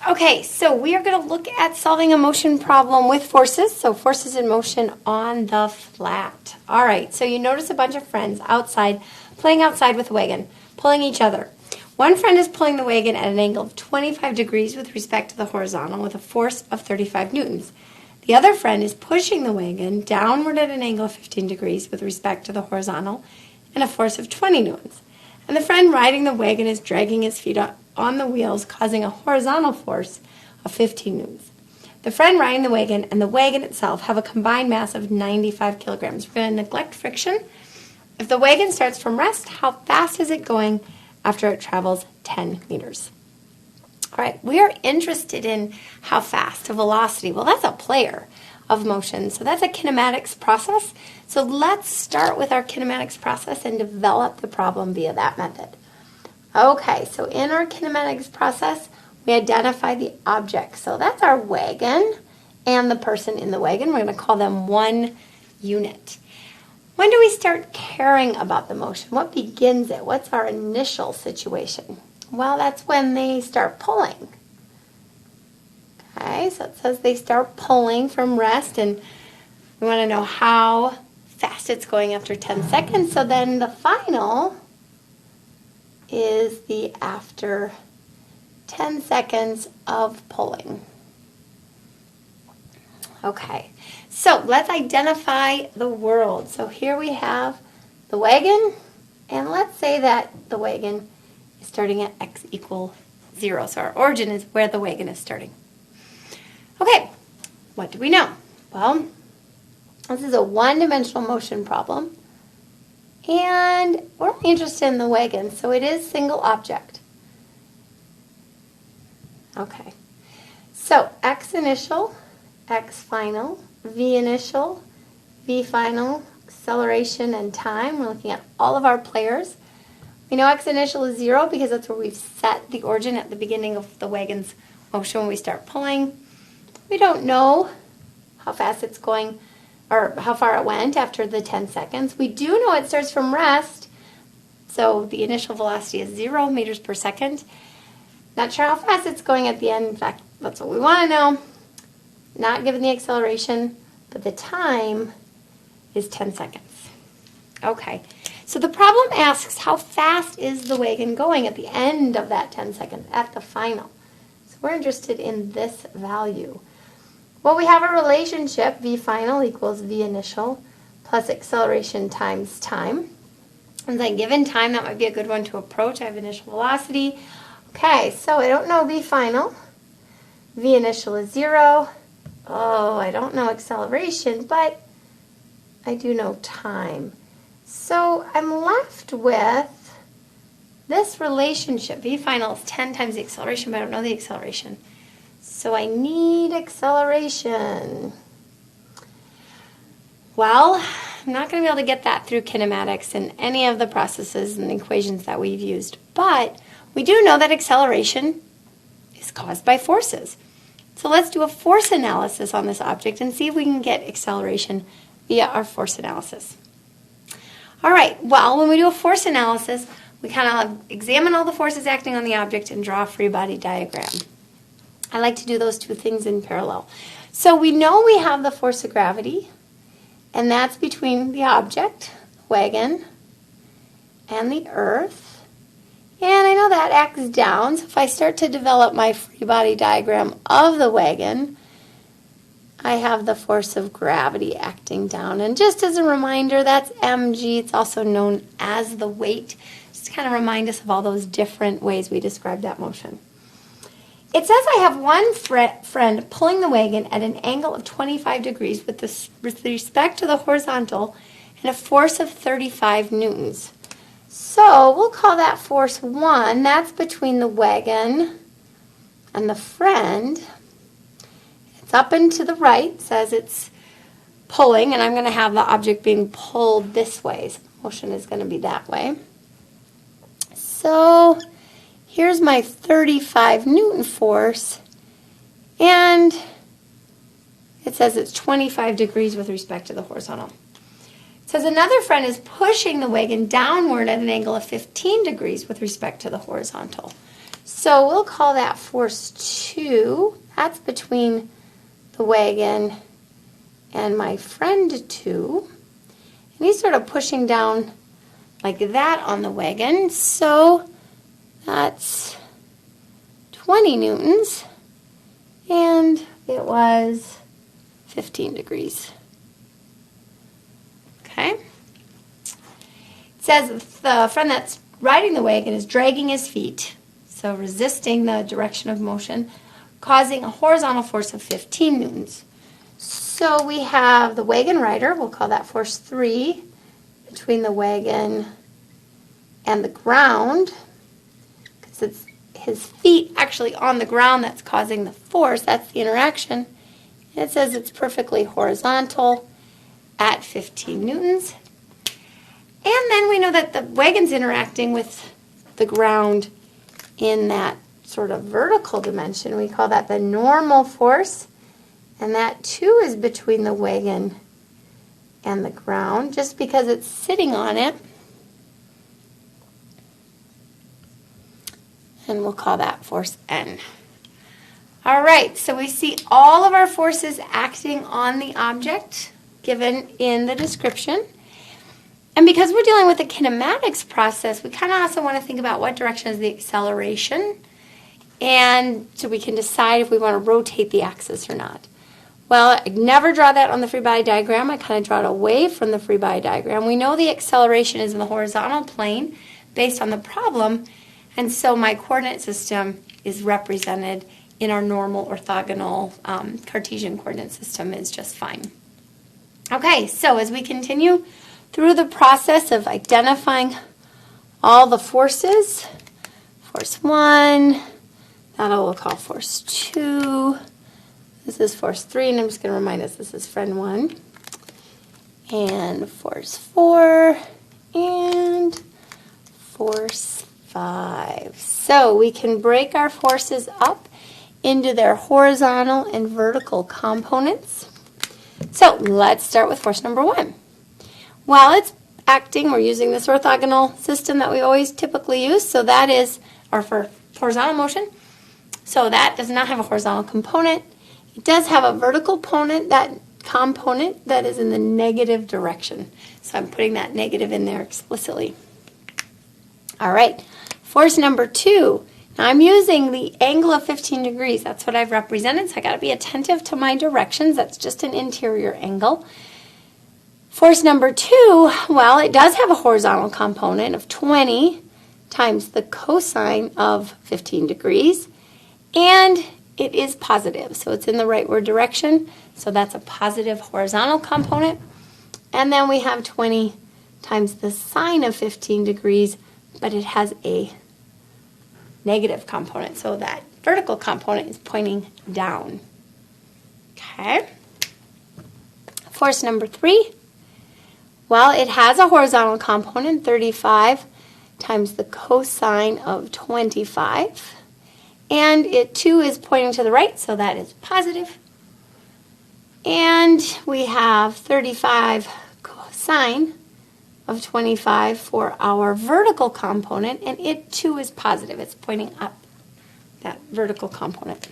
Okay, so we are going to look at solving a motion problem with forces. So forces in motion on the flat. All right, so you notice a bunch of friends outside, playing outside with the wagon, pulling each other. One friend is pulling the wagon at an angle of 25 degrees with respect to the horizontal with a force of 35 newtons. The other friend is pushing the wagon downward at an angle of 15 degrees with respect to the horizontal and a force of 20 newtons. And the friend riding the wagon is dragging his feet on the wheels, causing a horizontal force of 15 newtons. The friend riding the wagon and the wagon itself have a combined mass of 95 kilograms. We're going to neglect friction. If the wagon starts from rest, how fast is it going after it travels 10 meters? All right, we are interested in how fast, a velocity. Well, that's a player of motion, so that's a kinematics process. So let's start with our kinematics process and develop the problem via that method. Okay, so in our kinematics process, we identify the object. So that's our wagon and the person in the wagon. We're going to call them one unit. When do we start caring about the motion? What begins it? What's our initial situation? Well, that's when they start pulling. Okay, so it says they start pulling from rest, and we want to know how fast it's going after 10 seconds. So then the final is the after 10 seconds of pulling. Okay, so let's identify the world. So here we have the wagon, and let's say that the wagon is starting at x equals 0. So our origin is where the wagon is starting. Okay, what do we know? Well, this is a one-dimensional motion problem, and we're only interested in the wagon, so it is single object. Okay, so x initial, x final, v initial, v final, acceleration, and time. We're looking at all of our players. We know x initial is 0 because that's where we've set the origin at the beginning of the wagon's motion when we start pulling. We don't know how fast it's going or how far it went after the 10 seconds. We do know it starts from rest, so the initial velocity is 0 meters per second. Not sure how fast it's going at the end. In fact, that's what we want to know. Not given the acceleration, but the time is 10 seconds. Okay, so the problem asks how fast is the wagon going at the end of that 10 seconds, at the final. So we're interested in this value. Well, we have a relationship, v final equals v initial plus acceleration times time. And then given time, that might be a good one to approach. I have initial velocity. Okay, so I don't know v final. V initial is 0. Oh, I don't know acceleration, but I do know time. So I'm left with this relationship. V final is 10 times the acceleration, but I don't know the acceleration. So I need acceleration. Well, I'm not going to be able to get that through kinematics and any of the processes and equations that we've used. But we do know that acceleration is caused by forces. So let's do a force analysis on this object and see if we can get acceleration via our force analysis. All right, well, when we do a force analysis, we kind of examine all the forces acting on the object and draw a free body diagram. I like to do those two things in parallel. So we know we have the force of gravity, and that's between the object, wagon, and the earth. And I know that acts down, so if I start to develop my free body diagram of the wagon, I have the force of gravity acting down. And just as a reminder, that's mg. It's also known as the weight. Just to kind of remind us of all those different ways we describe that motion. It says I have one friend pulling the wagon at an angle of 25 degrees with respect to the horizontal and a force of 35 newtons. So we'll call that force 1. That's between the wagon and the friend. It's up and to the right, says it's pulling, and I'm going to have the object being pulled this way. So the motion is going to be that way. So here's my 35 Newton force, and it says it's 25 degrees with respect to the horizontal. It says another friend is pushing the wagon downward at an angle of 15 degrees with respect to the horizontal. So we'll call that force 2. That's between the wagon and my friend 2. And he's sort of pushing down like that on the wagon. So that's 20 newtons. And it was 15 degrees. Okay? It says the friend that's riding the wagon is dragging his feet, so resisting the direction of motion, causing a horizontal force of 15 newtons. So we have the wagon rider, we'll call that force 3, between the wagon and the ground, because it's his feet actually on the ground that's causing the force, that's the interaction. And it says it's perfectly horizontal at 15 newtons. And then we know that the wagon's interacting with the ground in that sort of vertical dimension. We call that the normal force. And that too is between the wagon and the ground, just because it's sitting on it. And we'll call that force N. All right, so we see all of our forces acting on the object given in the description. And because we're dealing with the kinematics process, we kind of also want to think about what direction is the acceleration, and so we can decide if we want to rotate the axis or not. Well, I never draw that on the free body diagram. I kind of draw it away from the free body diagram. We know the acceleration is in the horizontal plane based on the problem, and so my coordinate system is represented in our normal orthogonal Cartesian coordinate system is just fine. Okay, so as we continue through the process of identifying all the forces, force 1, that we'll call force 2, this is force 3, and I'm just going to remind us this is friend 1, and force 4, and force 5. So we can break our forces up into their horizontal and vertical components. So let's start with force number 1. While it's acting, we're using this orthogonal system that we always typically use, so that is, or for horizontal motion, so that does not have a horizontal component. It does have a vertical component that is in the negative direction. So I'm putting that negative in there explicitly. All right, force number 2. Now I'm using the angle of 15 degrees. That's what I've represented, so I got to be attentive to my directions. That's just an interior angle. Force number 2, well, it does have a horizontal component of 20 times the cosine of 15 degrees, and it is positive, so it's in the rightward direction, so that's a positive horizontal component. And then we have 20 times the sine of 15 degrees, but it has a negative component, so that vertical component is pointing down. Okay. Force number 3, well, it has a horizontal component, 35 times the cosine of 25. And it too is pointing to the right, so that is positive. And we have 35 cosine of 25 for our vertical component, and it too is positive. It's pointing up, that vertical component.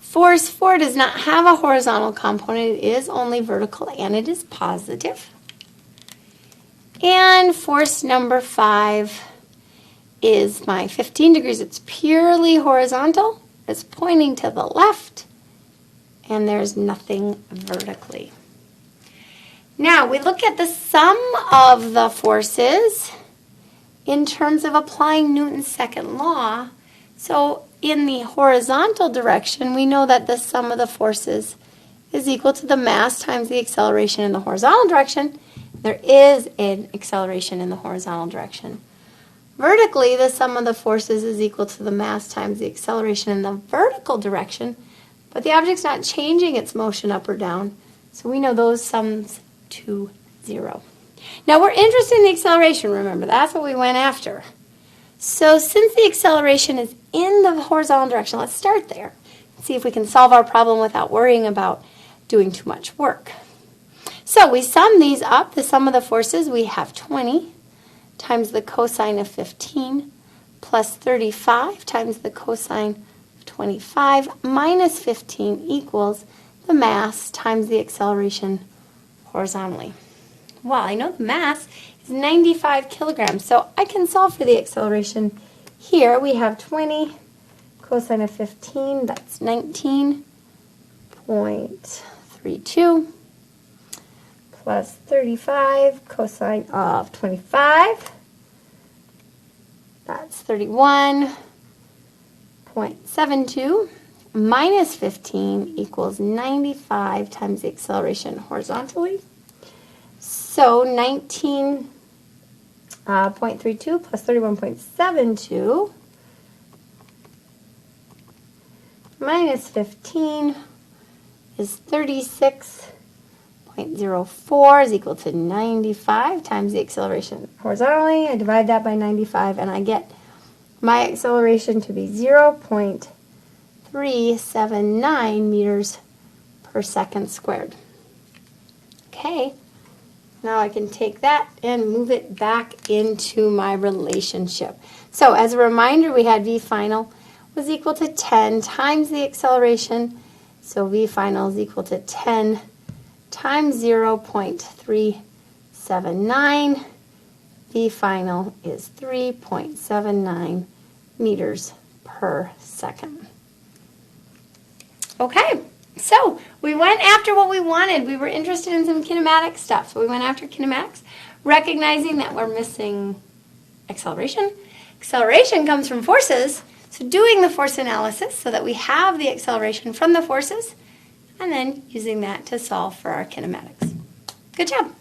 Force 4 does not have a horizontal component. It is only vertical, and it is positive. And force number 5 is my 15 degrees. It's purely horizontal. It's pointing to the left, and there's nothing vertically. Now, we look at the sum of the forces in terms of applying Newton's second law. So in the horizontal direction, we know that the sum of the forces is equal to the mass times the acceleration in the horizontal direction. There is an acceleration in the horizontal direction. Vertically, the sum of the forces is equal to the mass times the acceleration in the vertical direction, but the object's not changing its motion up or down, so we know those sums to 0. Now we're interested in the acceleration, remember, that's what we went after. So since the acceleration is in the horizontal direction, let's start there. See if we can solve our problem without worrying about doing too much work. So we sum these up, the sum of the forces, we have 20 times the cosine of 15 plus 35 times the cosine of 25 minus 15 equals the mass times the acceleration horizontally. Well, I know the mass is 95 kilograms, so I can solve for the acceleration here. We have 20 cosine of 15, that's 19.32, plus 35 cosine of 25, that's 31.72, minus 15 equals 95 times the acceleration horizontally. So 19.32 plus 31.72 minus 15 is 36.04 is equal to 95 times the acceleration horizontally. I divide that by 95 and I get my acceleration to be 0.379 meters per second squared. Okay, now I can take that and move it back into my relationship. So as a reminder, we had V final was equal to 10 times the acceleration. So V final is equal to 10 times 0.379. V final is 3.79 meters per second. Okay, so we went after what we wanted. We were interested in some kinematic stuff. So we went after kinematics, recognizing that we're missing acceleration. Acceleration comes from forces. So doing the force analysis so that we have the acceleration from the forces, and then using that to solve for our kinematics. Good job.